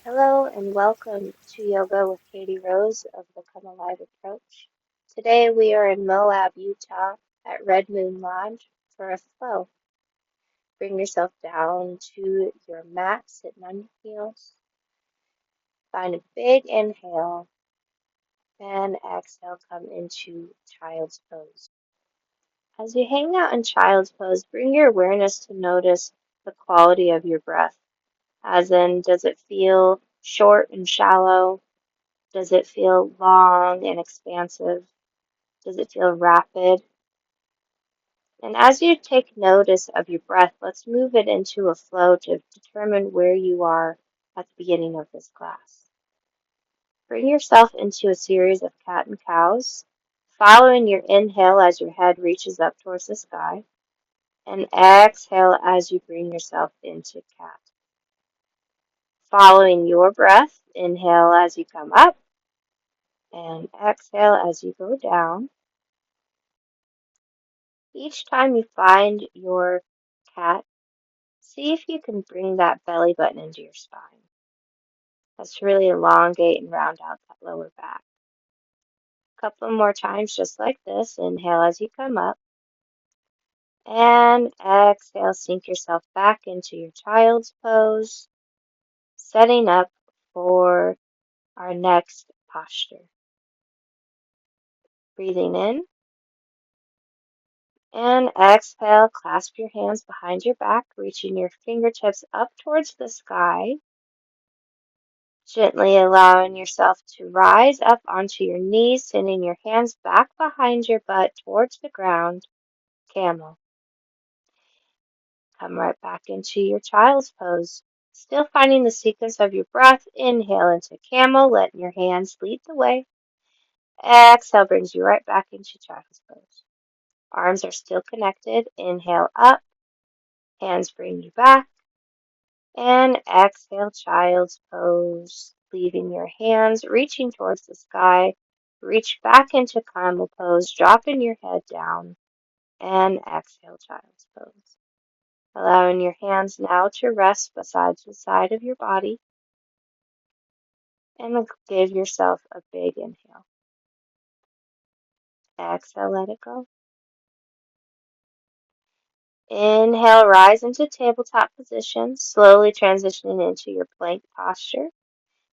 Hello and welcome to Yoga with Katie Rose of the Come Alive Approach. Today we are in Moab, Utah at Red Moon Lodge for a flow. Bring yourself down to your mat, sitting on your heels. Find a big inhale and exhale, come into child's pose. As you hang out in child's pose, bring your awareness to notice the quality of your breath. As in, does it feel short and shallow? Does it feel long and expansive? Does it feel rapid? And as you take notice of your breath, let's move it into a flow to determine where you are at the beginning of this class. Bring yourself into a series of cat and cows, following your inhale as your head reaches up towards the sky, and exhale as you bring yourself into cat. Following your breath, inhale as you come up, and exhale as you go down. Each time you find your cat, see if you can bring that belly button into your spine. Let's really elongate and round out that lower back. A couple more times just like this. Inhale as you come up. And exhale, sink yourself back into your child's pose, setting up for our next posture. Breathing in. And exhale, clasp your hands behind your back, reaching your fingertips up towards the sky. Gently allowing yourself to rise up onto your knees, sending your hands back behind your butt towards the ground. Camel. Come right back into your child's pose. Still finding the sequence of your breath. Inhale into camel, letting your hands lead the way. Exhale brings you right back into child's pose. Arms are still connected. Inhale up. Hands bring you back. And exhale, child's pose, leaving your hands reaching towards the sky. Reach back into camel pose, dropping your head down, and exhale, child's pose. Allowing your hands now to rest beside the side of your body, and give yourself a big inhale. Exhale, let it go. Inhale, rise into tabletop position, slowly transitioning into your plank posture.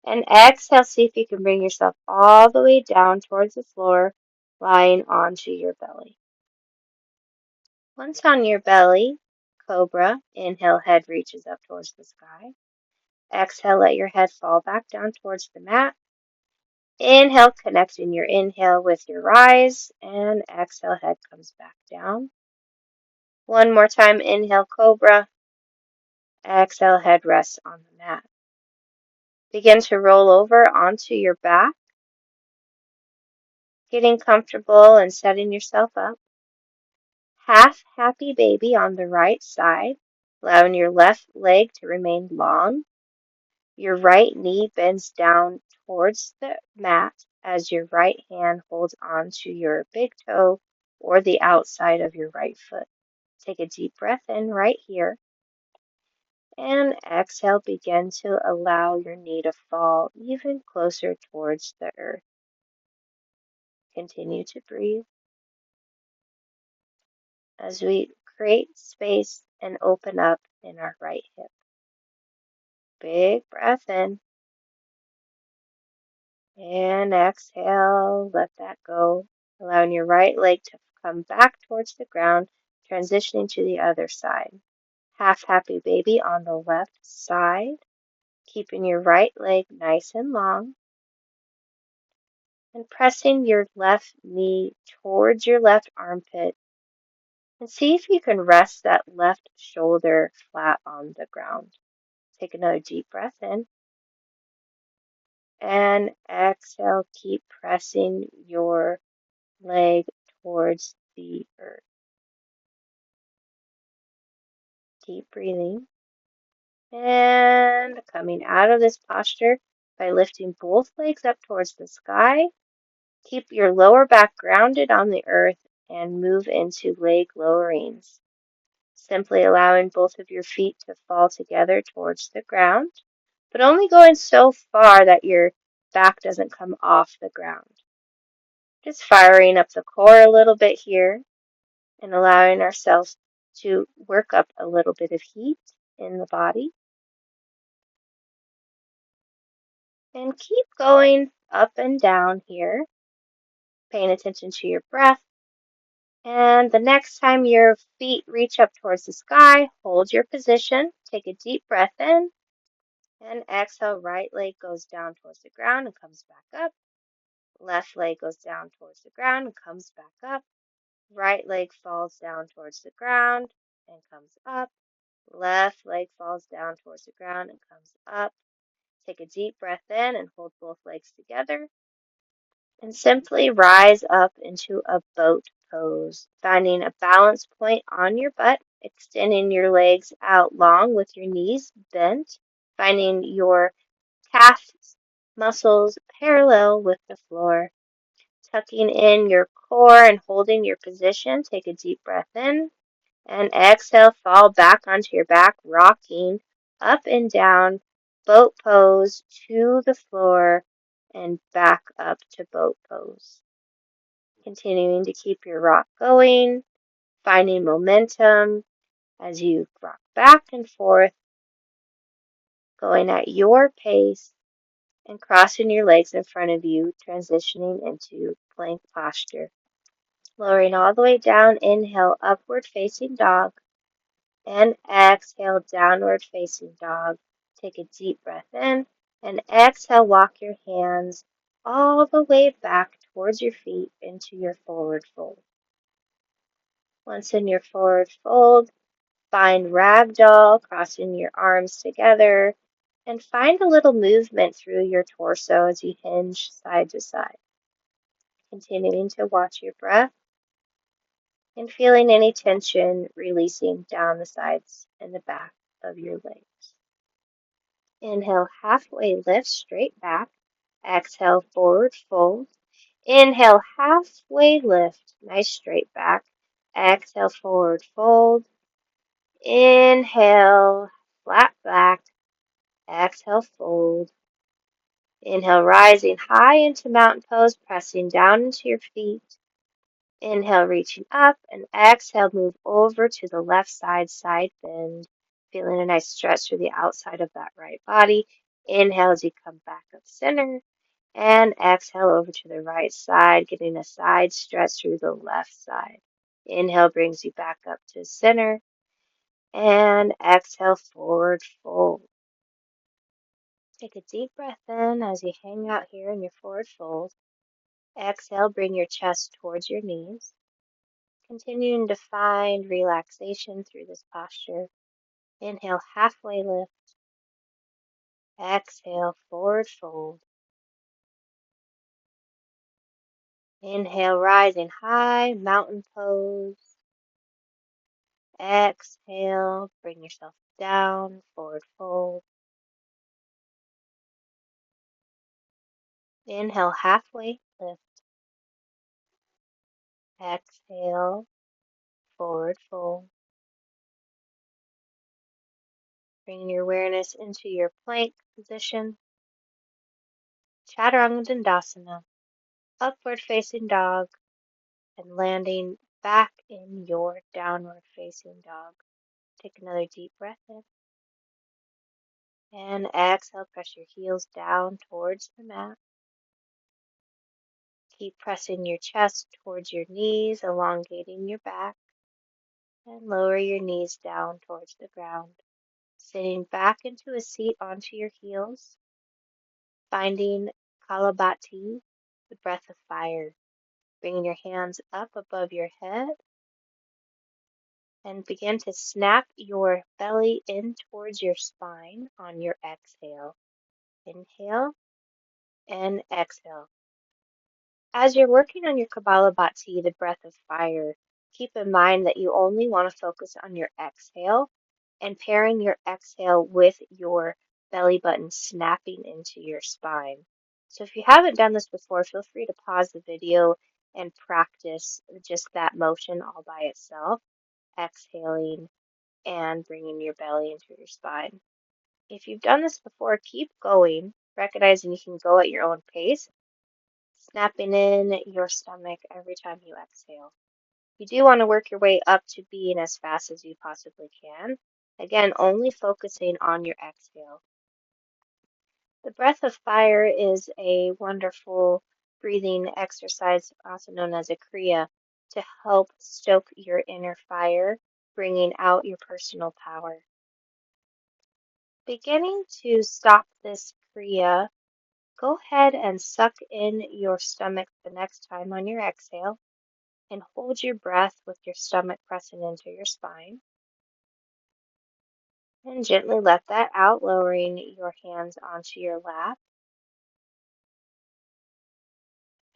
And exhale, see if you can bring yourself all the way down towards the floor, lying onto your belly. Once on your belly, cobra, inhale, head reaches up towards the sky. Exhale, let your head fall back down towards the mat. Inhale, connecting your inhale with your rise, and exhale, head comes back down. One more time, inhale, cobra. Exhale, head rests on the mat. Begin to roll over onto your back, getting comfortable and setting yourself up. Half happy baby on the right side, allowing your left leg to remain long. Your right knee bends down towards the mat as your right hand holds on to your big toe or the outside of your right foot. Take a deep breath in right here and exhale. Begin to allow your knee to fall even closer towards the earth. Continue to breathe as we create space and open up in our right hip. Big breath in and exhale, let that go. Allowing your right leg to come back towards the ground, transitioning to the other side. Half happy baby on the left side, keeping your right leg nice and long. And pressing your left knee towards your left armpit. And see if you can rest that left shoulder flat on the ground. Take another deep breath in. And exhale, keep pressing your leg towards the earth. Keep breathing. And coming out of this posture by lifting both legs up towards the sky. Keep your lower back grounded on the earth and move into leg lowerings. Simply allowing both of your feet to fall together towards the ground. but only going so far that your back doesn't come off the ground. Just firing up the core a little bit here and allowing ourselves to work up a little bit of heat in the body. And keep going up and down here, paying attention to your breath. And the next time your feet reach up towards the sky, hold your position. Take a deep breath in and exhale. Right leg goes down towards the ground and comes back up. Left leg goes down towards the ground and comes back up. Right leg falls down towards the ground and comes up. Left leg falls down towards the ground and comes up. Take a deep breath in and hold both legs together. And simply rise up into a boat pose, finding a balance point on your butt, extending your legs out long with your knees bent, finding your calf muscles parallel with the floor, tucking in your core and holding your position. Take a deep breath in and exhale, fall back onto your back, rocking up and down, boat pose to the floor and back up to boat pose. Continuing to keep your rock going, finding momentum as you rock back and forth, going at your pace and crossing your legs in front of you, transitioning into plank posture. Lowering all the way down, inhale, upward facing dog, and exhale, downward facing dog. Take a deep breath in and exhale, walk your hands all the way back towards your feet into your forward fold. Once in your forward fold, find ragdoll, crossing your arms together, and find a little movement through your torso as you hinge side to side. Continuing to watch your breath and feeling any tension releasing down the sides and the back of your legs. Inhale, halfway lift, straight back. Exhale, forward fold. Inhale, halfway lift, nice straight back. Exhale, forward fold. Inhale, flat back. Exhale, fold. Inhale, rising high into mountain pose, pressing down into your feet. Inhale, reaching up, and exhale, move over to the left side, side bend. Feeling a nice stretch through the outside of that right body. Inhale as you come back up center, and exhale over to the right side, getting a side stretch through the left side. Inhale brings you back up to center, and exhale, forward fold. Take a deep breath in as you hang out here in your forward fold. Exhale, bring your chest towards your knees. Continuing to find relaxation through this posture. Inhale, halfway lift. Exhale, forward fold. Inhale, rising high, mountain pose. Exhale, bring yourself down, forward fold. Inhale, halfway lift. Exhale, forward fold. Bringing your awareness into your plank position. Chaturanga Dandasana, upward facing dog, and landing back in your downward facing dog. Take another deep breath in. And exhale, press your heels down towards the mat. Keep pressing your chest towards your knees, elongating your back. And lower your knees down towards the ground. Sitting back into a seat onto your heels. Finding Kalabati, the breath of fire. Bringing your hands up above your head. And begin to snap your belly in towards your spine on your exhale. Inhale and exhale. As you're working on your Kabbalah-Bati, the breath of fire, keep in mind that you only want to focus on your exhale and pairing your exhale with your belly button snapping into your spine. So if you haven't done this before, feel free to pause the video and practice just that motion all by itself, exhaling and bringing your belly into your spine. If you've done this before, keep going, recognizing you can go at your own pace, snapping in your stomach every time you exhale. You do want to work your way up to being as fast as you possibly can. Again, only focusing on your exhale. The breath of fire is a wonderful breathing exercise, also known as a kriya, to help stoke your inner fire, bringing out your personal power. Beginning to stop this kriya, go ahead and suck in your stomach the next time on your exhale and hold your breath with your stomach pressing into your spine. And gently let that out, lowering your hands onto your lap.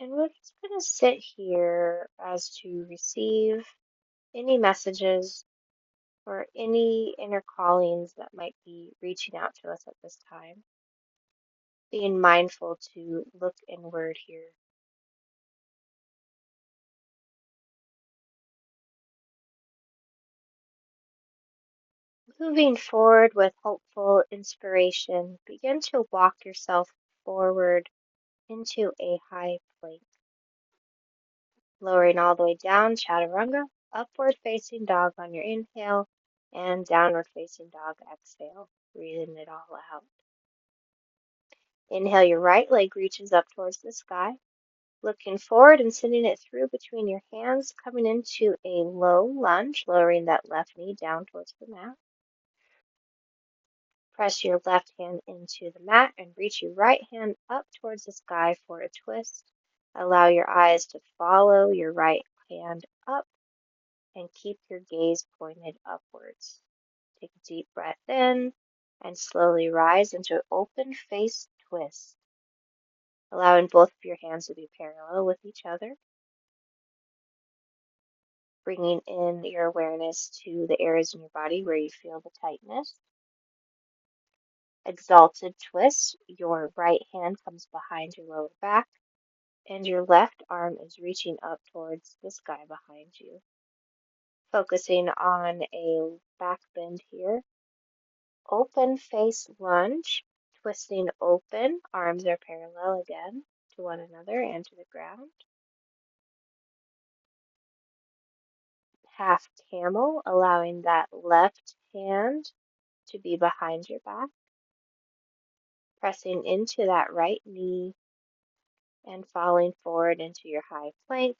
And we're just going to sit here as to receive any messages or any inner callings that might be reaching out to us at this time. Being mindful to look inward here. Moving forward with hopeful inspiration, begin to walk yourself forward into a high plank. Lowering all the way down, chaturanga, upward facing dog on your inhale, and downward facing dog exhale, breathing it all out. Inhale, your right leg reaches up towards the sky, looking forward and sending it through between your hands, coming into a low lunge, lowering that left knee down towards the mat. Press your left hand into the mat and reach your right hand up towards the sky for a twist. Allow your eyes to follow your right hand up and keep your gaze pointed upwards. Take a deep breath in and slowly rise into open face twist, allowing both of your hands to be parallel with each other. Bringing in your awareness to the areas in your body where you feel the tightness. Exalted twist, your right hand comes behind your lower back and your left arm is reaching up towards the sky behind you. Focusing on a back bend here. Open face lunge, twisting open, arms are parallel again to one another and to the ground. Half camel, allowing that left hand to be behind your back. Pressing into that right knee and falling forward into your high plank,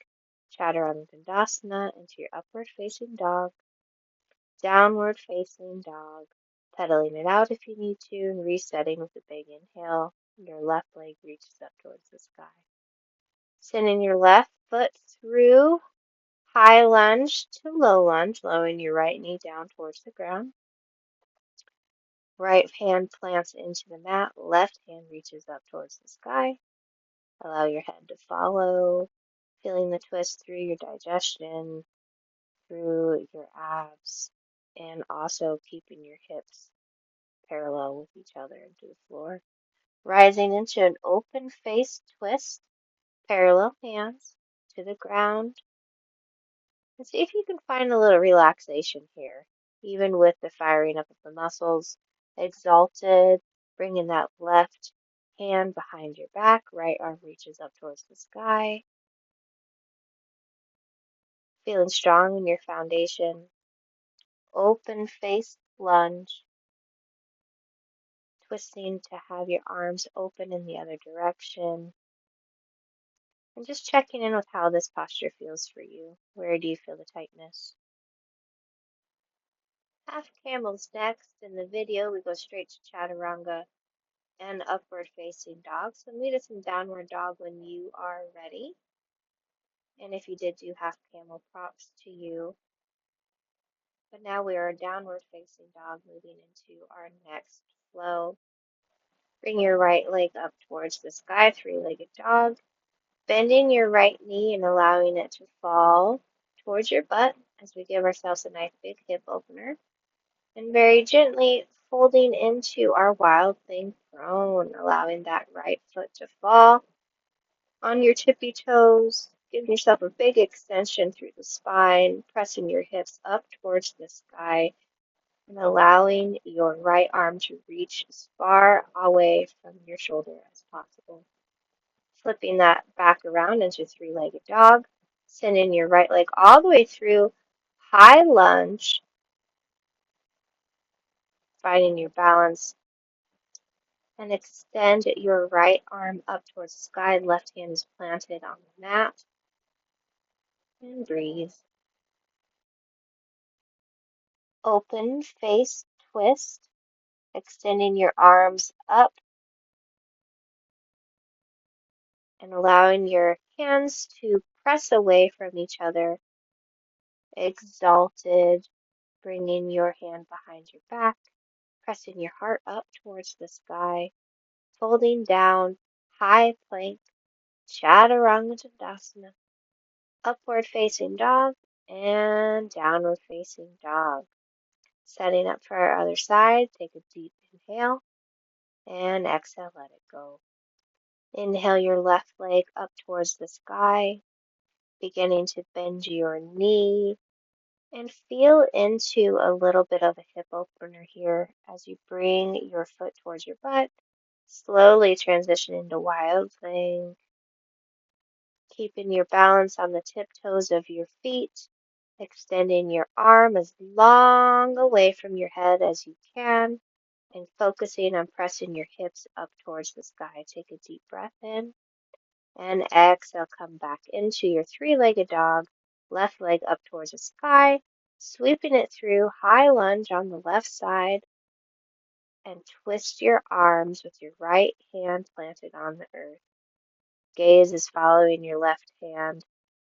chaturanga into your upward facing dog, downward facing dog, pedaling it out if you need to, and resetting with a big inhale. Your left leg reaches up towards the sky. Sending your left foot through high lunge to low lunge, lowering your right knee down towards the ground. Right hand plants into the mat, left hand reaches up towards the sky. Allow your head to follow, feeling the twist through your digestion, through your abs, and also keeping your hips parallel with each other into the floor. Rising into an open face twist, parallel hands to the ground. And see if you can find a little relaxation here, even with the firing up of the muscles. Exalted, bringing that left hand behind your back, right arm reaches up towards the sky. Feeling strong in your foundation. Open face lunge, twisting to have your arms open in the other direction. And just checking in with how this posture feels for you. Where do you feel the tightness? Half camels next. In the video, we go straight to chaturanga and upward facing dog. So meet us in downward dog when you are ready. And if you did do half camel, props to you. But now we are downward facing dog, moving into our next flow. Bring your right leg up towards the sky, three-legged dog. Bending your right knee and allowing it to fall towards your butt as we give ourselves a nice big hip opener. And very gently folding into our wild thing prone, allowing that right foot to fall on your tippy toes. Giving yourself a big extension through the spine, pressing your hips up towards the sky. and allowing your right arm to reach as far away from your shoulder as possible. Flipping that back around into three-legged dog, sending your right leg all the way through high lunge, finding your balance, and extend your right arm up towards the sky. Left hand is planted on the mat, and breathe. Open face twist, extending your arms up and allowing your hands to press away from each other. Exalted, bringing your hand behind your back, pressing your heart up towards the sky, folding down, high plank, chaturanga dandasana, upward facing dog, and downward facing dog. Setting up for our other side, take a deep inhale and exhale, let it go. Inhale your left leg up towards the sky, beginning to bend your knee and feel into a little bit of a hip opener here as you bring your foot towards your butt. Slowly transition into wild plank, keeping your balance on the tiptoes of your feet, extending your arm as long away from your head as you can, and focusing on pressing your hips up towards the sky. Take a deep breath in and exhale, come back into your three-legged dog, left leg up towards the sky, sweeping it through, high lunge on the left side, and twist your arms with your right hand planted on the earth. Gaze is following your left hand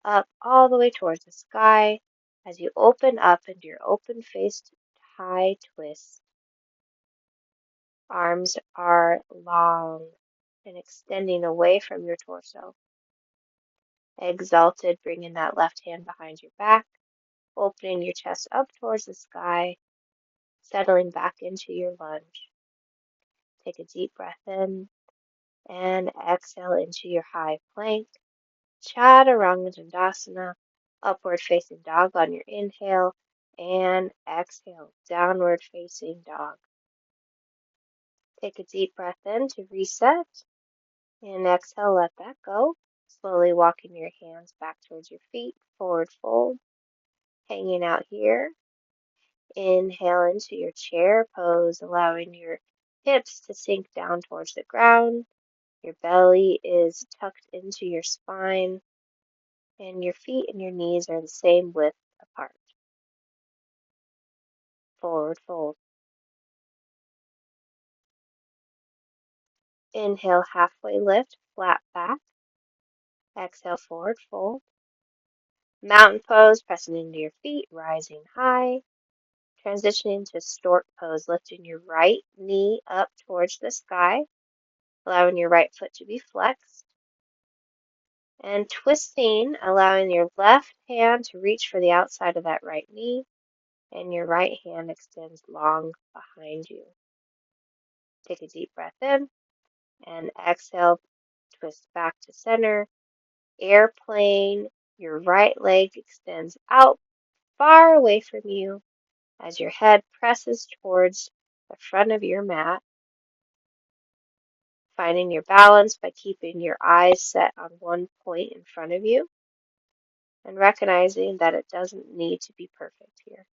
up all the way towards the sky as you open up into your open-faced high twist. Arms are long and extending away from your torso. Exalted, bringing that left hand behind your back, opening your chest up towards the sky, settling back into your lunge. Take a deep breath in and exhale into your high plank, chaturanga dandasana, upward facing dog on your inhale, and exhale, downward facing dog. Take a deep breath in to reset, and exhale, let that go. Slowly walking your hands back towards your feet, forward fold, hanging out here. Inhale into your chair pose, allowing your hips to sink down towards the ground. Your belly is tucked into your spine, and your feet and your knees are the same width apart. Forward fold. Inhale, halfway lift, flat back. Exhale, forward fold. Mountain pose, pressing into your feet, rising high. Transitioning to stork pose, lifting your right knee up towards the sky, allowing your right foot to be flexed. And twisting, allowing your left hand to reach for the outside of that right knee, and your right hand extends long behind you. Take a deep breath in, and exhale, twist back to center. Airplane, your right leg extends out far away from you as your head presses towards the front of your mat, finding your balance by keeping your eyes set on one point in front of you and recognizing that it doesn't need to be perfect here.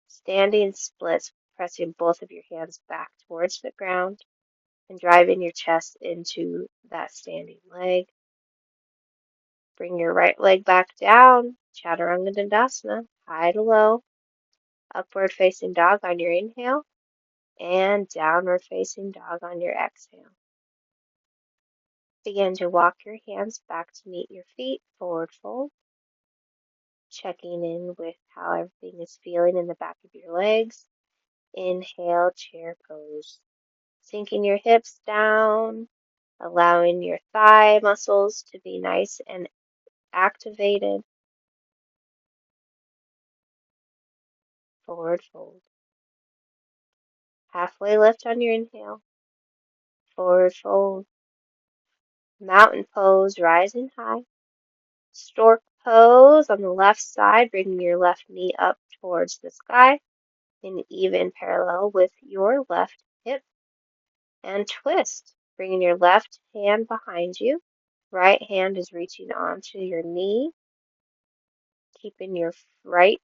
Standing splits, pressing both of your hands back towards the ground and driving your chest into that standing leg. Bring your right leg back down, chaturanga dandasana, high to low, upward facing dog on your inhale, and downward facing dog on your exhale. Begin to walk your hands back to meet your feet, forward fold, checking in with how everything is feeling in the back of your legs. Inhale, chair pose. Sinking your hips down, allowing your thigh muscles to be nice and activated. Forward fold. Halfway lift on your inhale. Forward fold. Mountain pose, rising high. Stork pose on the left side, bringing your left knee up towards the sky. in even parallel with your left hip, and twist, bringing your left hand behind you. Right hand is reaching onto your knee, keeping your right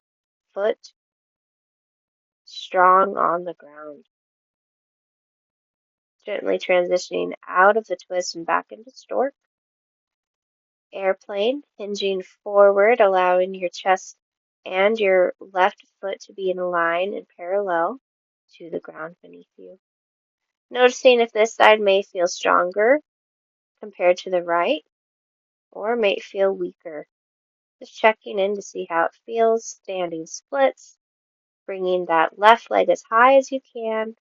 foot strong on the ground. Gently transitioning out of the twist and back into stork. Airplane, hinging forward, allowing your chest and your left foot to be in line and parallel to the ground beneath you. Noticing if this side may feel stronger compared to the right or may feel weaker. Just checking in to see how it feels. Standing splits, bringing that left leg as high as you can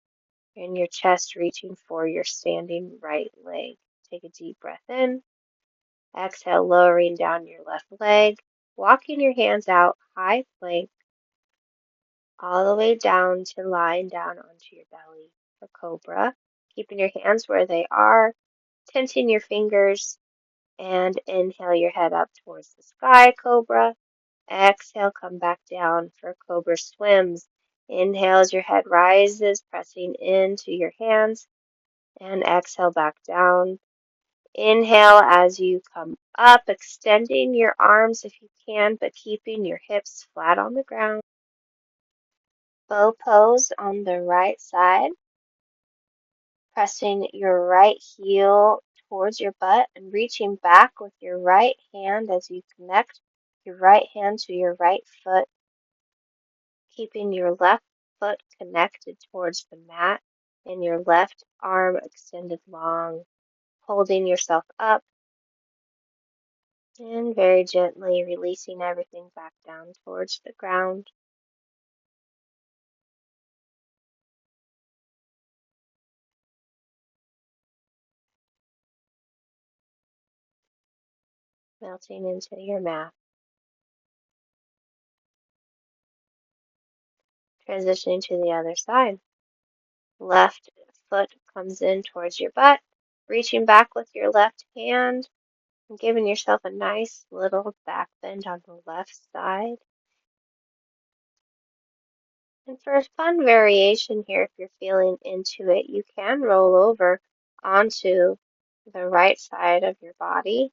and your chest reaching for your standing right leg. Take a deep breath in. Exhale, lowering down your left leg, walking your hands out, high plank, all the way down to lying down onto your belly for cobra. Keeping your hands where they are, tenting your fingers, and inhale your head up towards the sky, cobra. Exhale, come back down for cobra swims. Inhale as your head rises, pressing into your hands, and exhale back down. Inhale as you come up, extending your arms if you can, but keeping your hips flat on the ground. Bow pose on the right side, pressing your right heel towards your butt and reaching back with your right hand as you connect your right hand to your right foot, keeping your left foot connected towards the mat and your left arm extended long, holding yourself up. And very gently releasing everything back down towards the ground. Melting into your mat. Transitioning to the other side. Left foot comes in towards your butt. Reaching back with your left hand and giving yourself a nice little back bend on the left side. And for a fun variation here, if you're feeling into it, you can roll over onto the right side of your body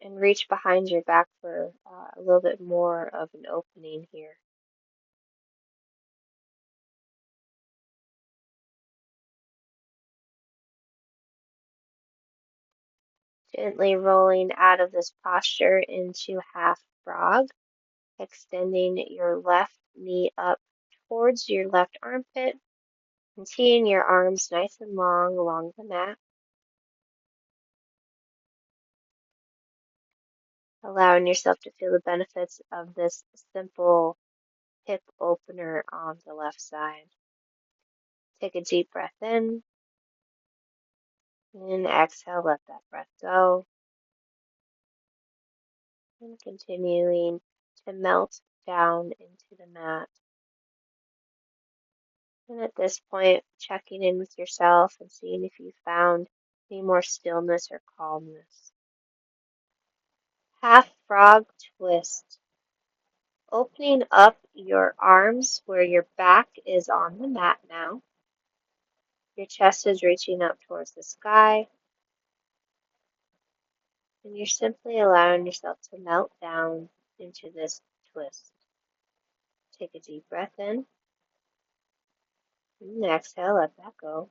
and reach behind your back for a little bit more of an opening here. Gently rolling out of this posture into half frog, extending your left knee up towards your left armpit and teeing your arms nice and long along the mat. Allowing yourself to feel the benefits of this simple hip opener on the left side. Take a deep breath in and exhale, let that breath go. And continuing to melt down into the mat. And at this point, checking in with yourself and seeing if you found any more stillness or calmness. Half frog twist. Opening up your arms where your back is on the mat now. Your chest is reaching up towards the sky. And you're simply allowing yourself to melt down into this twist. Take a deep breath in. And exhale, let that go.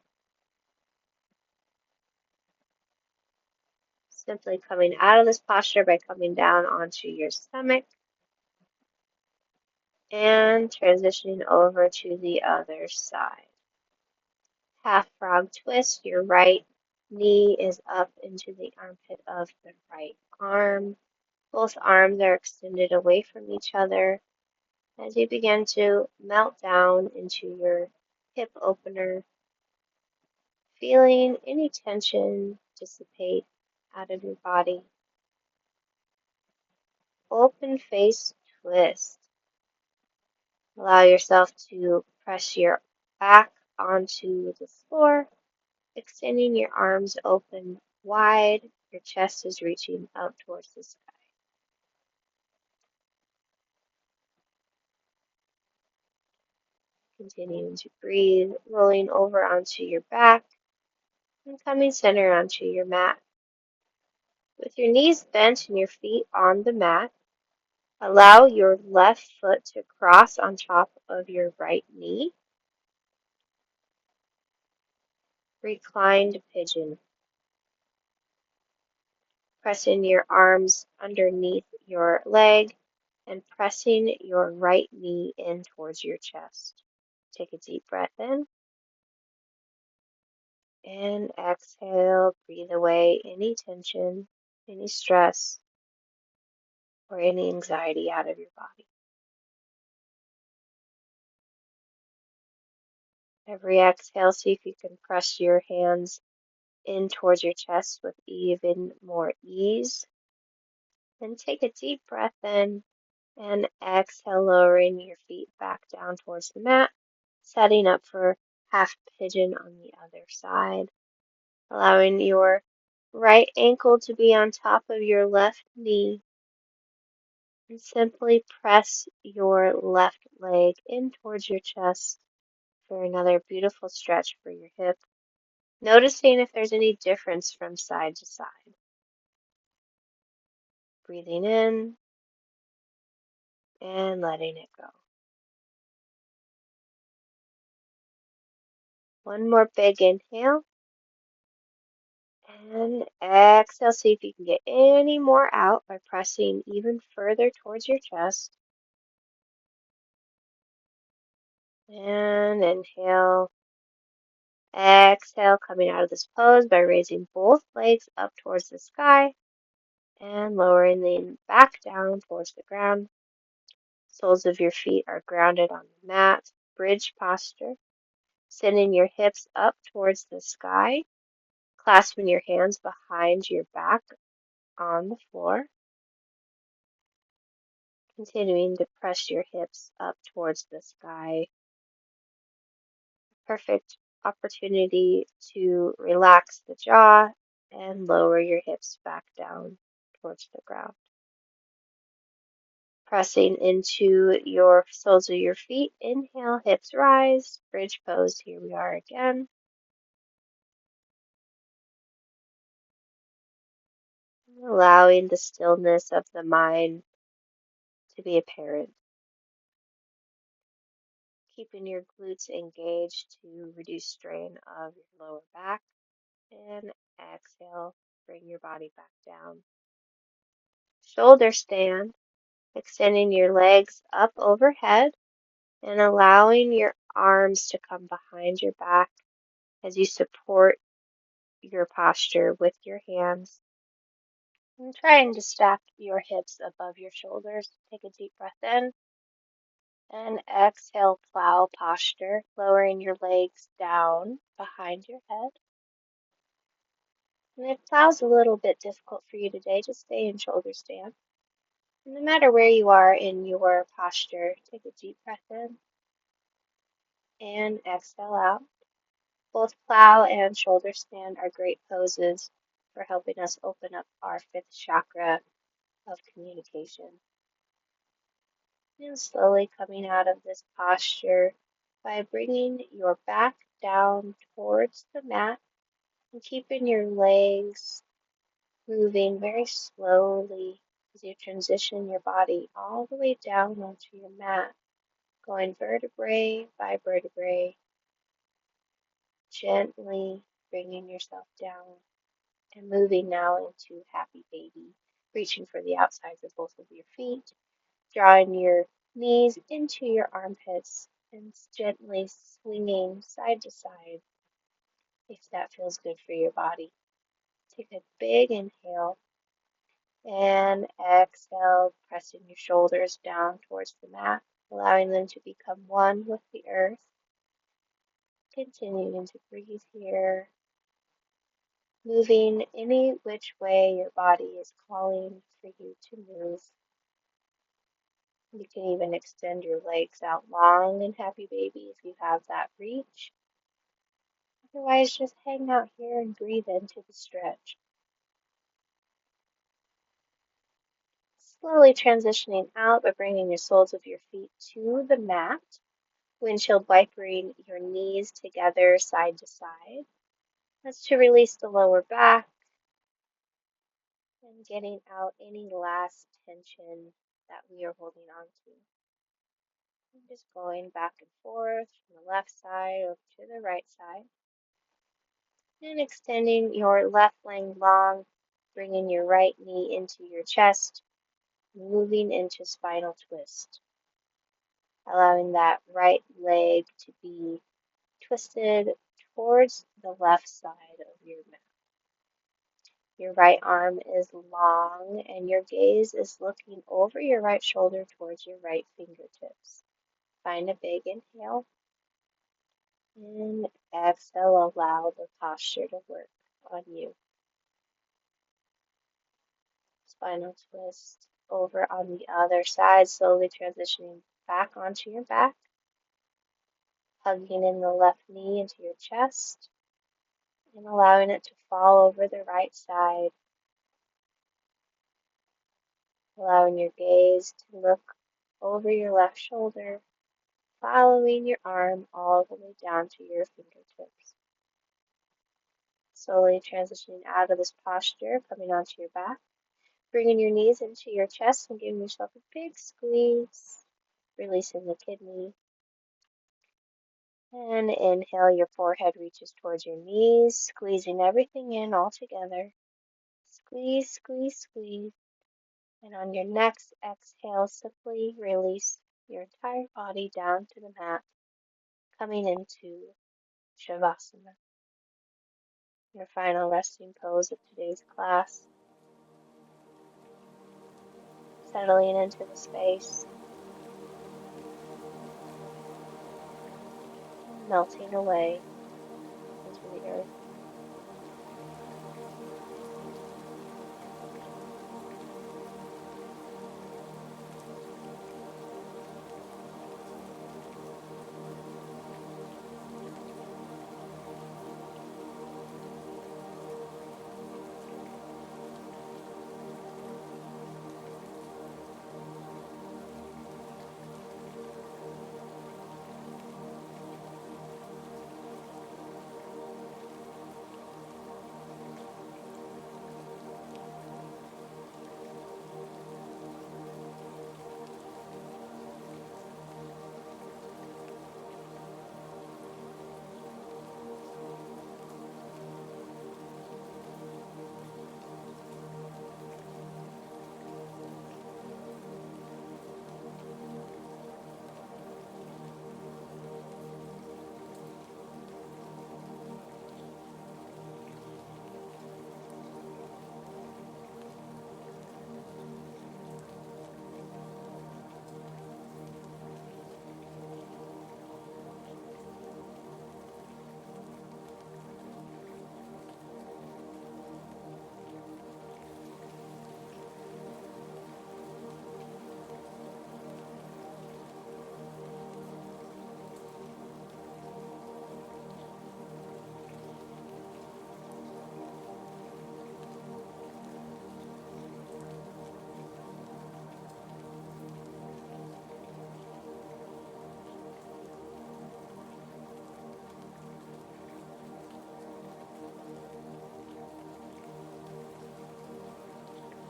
Simply coming out of this posture by coming down onto your stomach and transitioning over to the other side. Half frog twist. Your right knee is up into the armpit of the right arm. Both arms are extended away from each other as you begin to melt down into your hip opener, feeling any tension dissipate out of your body. Open face twist. Allow yourself to press your back onto the floor, extending your arms open wide. Your chest is reaching up towards the sky. Continuing to breathe, rolling over onto your back and coming center onto your mat. With your knees bent and your feet on the mat, allow your left foot to cross on top of your right knee. Reclined pigeon. Pressing your arms underneath your leg and pressing your right knee in towards your chest. Take a deep breath in and exhale. Breathe away any tension, any stress, or any anxiety out of your body. Every exhale, see if you can press your hands in towards your chest with even more ease. And take a deep breath in and exhale, lowering your feet back down towards the mat, setting up for half pigeon on the other side, allowing your right ankle to be on top of your left knee, and simply press your left leg in towards your chest for another beautiful stretch for your hip, noticing if there's any difference from side to side. Breathing in and letting it go. One more big inhale. And exhale, see if you can get any more out by pressing even further towards your chest. And inhale. Exhale, coming out of this pose by raising both legs up towards the sky and lowering them back down towards the ground. Soles of your feet are grounded on the mat. Bridge posture. Sending your hips up towards the sky, clasping your hands behind your back on the floor. Continuing to press your hips up towards the sky. Perfect opportunity to relax the jaw and lower your hips back down towards the ground. Pressing into your soles of your feet. Inhale, hips rise. Bridge pose. Here we are again. Allowing the stillness of the mind to be apparent. Keeping your glutes engaged to reduce strain of your lower back. And exhale, bring your body back down. Shoulder stand, extending your legs up overhead and allowing your arms to come behind your back as you support your posture with your hands. And trying to stack your hips above your shoulders. Take a deep breath in and exhale, plow posture, lowering your legs down behind your head. And if plow's a little bit difficult for you today, just stay in shoulder stand. No matter where you are in your posture, take a deep breath in and exhale out. Both plow and shoulder stand are great poses for helping us open up our fifth chakra of communication. And slowly coming out of this posture by bringing your back down towards the mat and keeping your legs moving very slowly as you transition your body all the way down onto your mat, going vertebrae by vertebrae, gently bringing yourself down and moving now into happy baby, reaching for the outsides of both of your feet, drawing your knees into your armpits and gently swinging side to side if that feels good for your body. Take a big inhale and exhale, pressing your shoulders down towards the mat, allowing them to become one with the earth. Continuing to breathe here, moving any which way your body is calling for you to move. You can even extend your legs out long and happy baby if you have that reach. Otherwise, just hang out here and breathe into the stretch. Slowly transitioning out by bringing your soles of your feet to the mat, Windshield wipering your knees together side to side. That's to release the lower back and getting out any last tension that we are holding on to. And just going back and forth from the left side over to the right side. And extending your left leg long, bringing your right knee into your chest, moving into spinal twist. Allowing that right leg to be twisted towards the left side of your mat. Your right arm is long and your gaze is looking over your right shoulder towards your right fingertips. Find a big inhale and exhale. Allow the posture to work on you. Spinal twist over on the other side, slowly transitioning back onto your back, hugging in the left knee into your chest and allowing it to fall over the right side, allowing your gaze to look over your left shoulder, following your arm all the way down to your fingertips. Slowly transitioning out of this posture, coming onto your back, bringing your knees into your chest and giving yourself a big squeeze, releasing the kidney. And inhale, your forehead reaches towards your knees, squeezing everything in all together. Squeeze, squeeze, squeeze. And on your next exhale, simply release your entire body down to the mat, coming into Shavasana, your final resting pose of today's class. Settling into the space, melting away into the earth.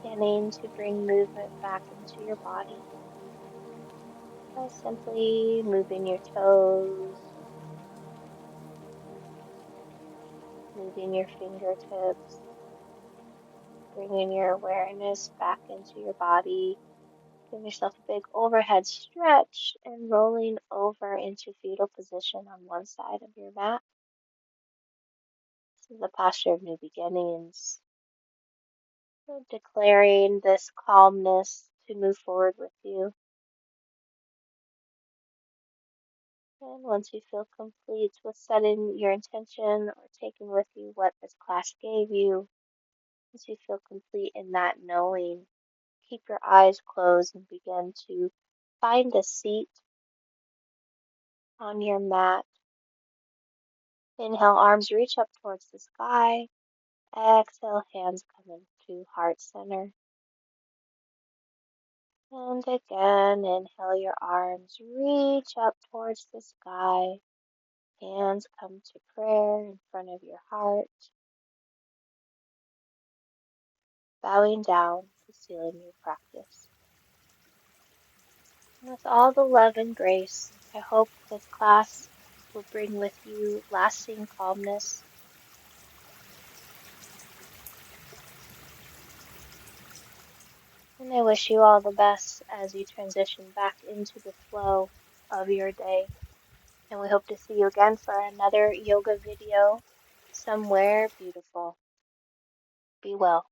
Beginning to bring movement back into your body by simply moving your toes, moving your fingertips, bringing your awareness back into your body. Give yourself a big overhead stretch and rolling over into fetal position on one side of your mat. This is a posture of new beginnings. So declaring this calmness to move forward with you. And once you feel complete with setting your intention or taking with you what this class gave you, once you feel complete in that knowing, keep your eyes closed and begin to find a seat on your mat. Inhale, arms reach up towards the sky. Exhale, hands come into heart center. And again, inhale your arms, reach up towards the sky. Hands come to prayer in front of your heart, bowing down to sealing your practice. And with all the love and grace, I hope this class will bring with you lasting calmness. And I wish you all the best as you transition back into the flow of your day. And we hope to see you again for another yoga video somewhere beautiful. Be well.